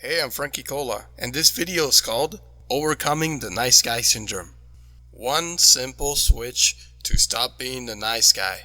Hey, I'm Frankie and this video is called Overcoming the Nice Guy Syndrome. One simple switch to stop being the nice guy.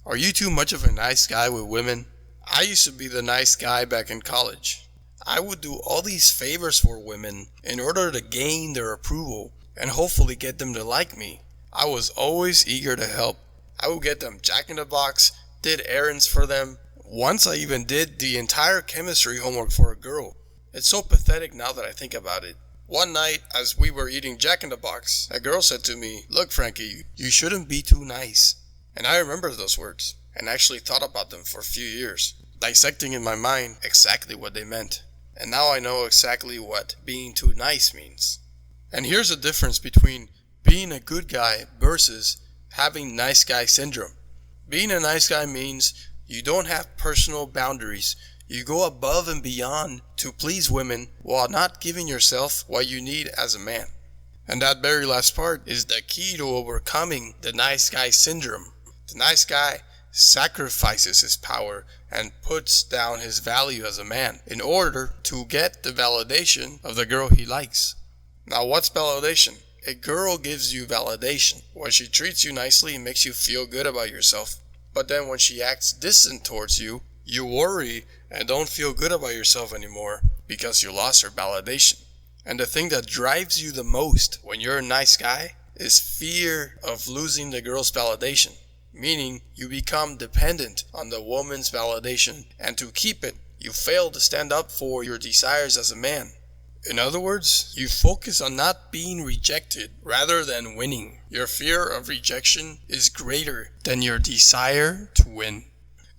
Are you too much of a nice guy with women? I used to be the nice guy back in college. I would do all these favors for women in order to gain their approval and hopefully get them to like me. I was always eager to help. I would get them Jack in the Box, did errands for them. Once I even did the entire chemistry homework for a girl. It's so pathetic now that I think about it. One night, as we were eating Jack in the Box, a girl said to me, "Look, Frankie, you shouldn't be too nice." And I remember those words, and actually thought about them for a few years, dissecting in my mind exactly what they meant. And now I know exactly what being too nice means. And here's the difference between being a good guy versus having nice guy syndrome. Being a nice guy means you don't have personal boundaries. You go above and beyond to please women while not giving yourself what you need as a man. And that very last part is the key to overcoming the nice guy syndrome. The nice guy sacrifices his power and puts down his value as a man in order to get the validation of the girl he likes. Now, what's validation? A girl gives you validation when she treats you nicely and makes you feel good about yourself. But then when she acts distant towards you, you worry and don't feel good about yourself anymore because you lost her validation. And the thing that drives you the most when you're a nice guy is fear of losing the girl's validation. Meaning you become dependent on the woman's validation, and to keep it, you fail to stand up for your desires as a man. In other words, you focus on not being rejected rather than winning. Your fear of rejection is greater than your desire to win.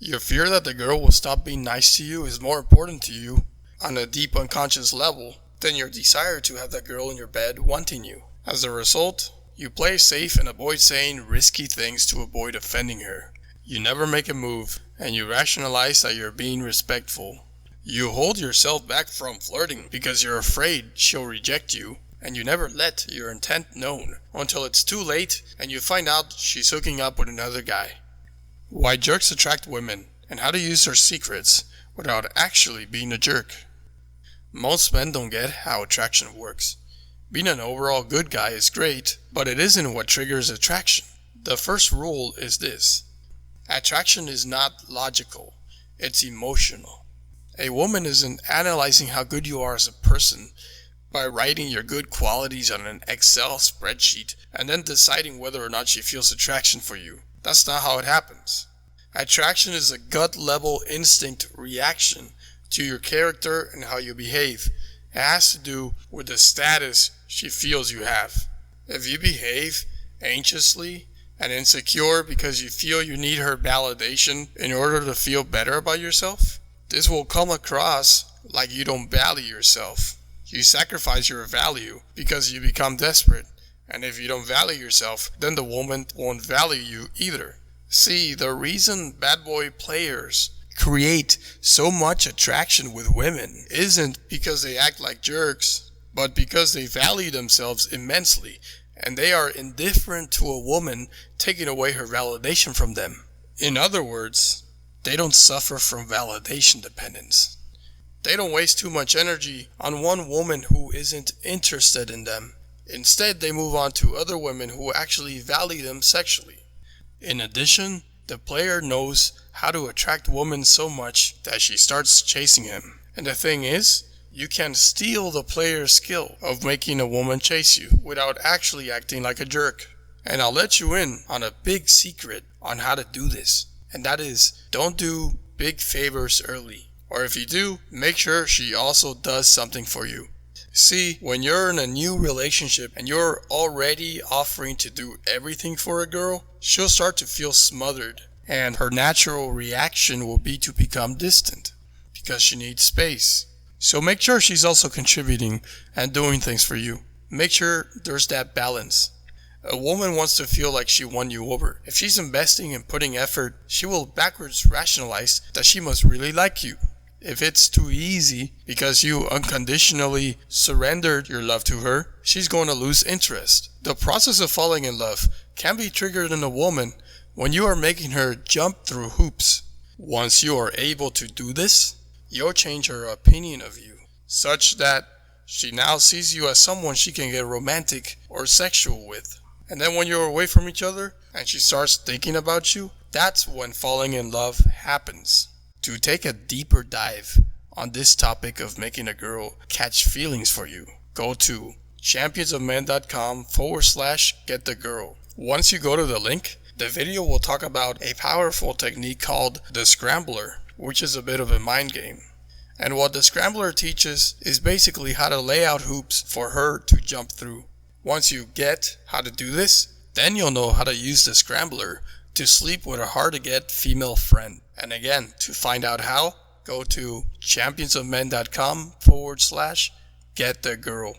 Your fear that the girl will stop being nice to you is more important to you on a deep unconscious level than your desire to have that girl in your bed wanting you. As a result, you play safe and avoid saying risky things to avoid offending her. You never make a move, and you rationalize that you're being respectful. You hold yourself back from flirting because you're afraid she'll reject you, and you never let your intent known until it's too late and you find out she's hooking up with another guy. Why jerks attract women, and how to use their secrets without actually being a jerk. Most men don't get how attraction works. Being an overall good guy is great, but it isn't what triggers attraction. The first rule is this: attraction is not logical, it's emotional. A woman isn't analyzing how good you are as a person by writing your good qualities on an Excel spreadsheet and then deciding whether or not she feels attraction for you. That's not how it happens. Attraction is a gut-level instinct reaction to your character and how you behave. It has to do with the status she feels you have. If you behave anxiously and insecure because you feel you need her validation in order to feel better about yourself, this will come across like you don't value yourself. You sacrifice your value because you become desperate. And if you don't value yourself, then the woman won't value you either. See, the reason bad boy players create so much attraction with women isn't because they act like jerks, but because they value themselves immensely, and they are indifferent to a woman taking away her validation from them. In other words, they don't suffer from validation dependence. They don't waste too much energy on one woman who isn't interested in them. Instead, they move on to other women who actually value them sexually. In addition, the player knows how to attract women so much that she starts chasing him. And the thing is, you can steal the player's skill of making a woman chase you without actually acting like a jerk. And I'll let you in on a big secret on how to do this. And that is, don't do big favors early. Or if you do, make sure she also does something for you. See, when you're in a new relationship and you're already offering to do everything for a girl, she'll start to feel smothered, and her natural reaction will be to become distant because she needs space. So make sure she's also contributing and doing things for you. Make sure there's that balance. A woman wants to feel like she won you over. If she's investing and putting effort, she will backwards rationalize that she must really like you. If it's too easy because you unconditionally surrendered your love to her, she's going to lose interest. The process of falling in love can be triggered in a woman when you are making her jump through hoops. Once you are able to do this, you'll change her opinion of you. such that she now sees you as someone she can get romantic or sexual with. And then when you're away from each other and she starts thinking about you, that's when falling in love happens. To take a deeper dive on this topic of making a girl catch feelings for you, go to championsofmen.com/getthegirl. Once you go to the link, the video will talk about a powerful technique called the Scrambler, which is a bit of a mind game. And what the Scrambler teaches is basically how to lay out hoops for her to jump through. Once you get how to do this, then you'll know how to use the Scrambler to sleep with a hard-to-get female friend. And again, to find out how, go to championsofmen.com/getthegirl.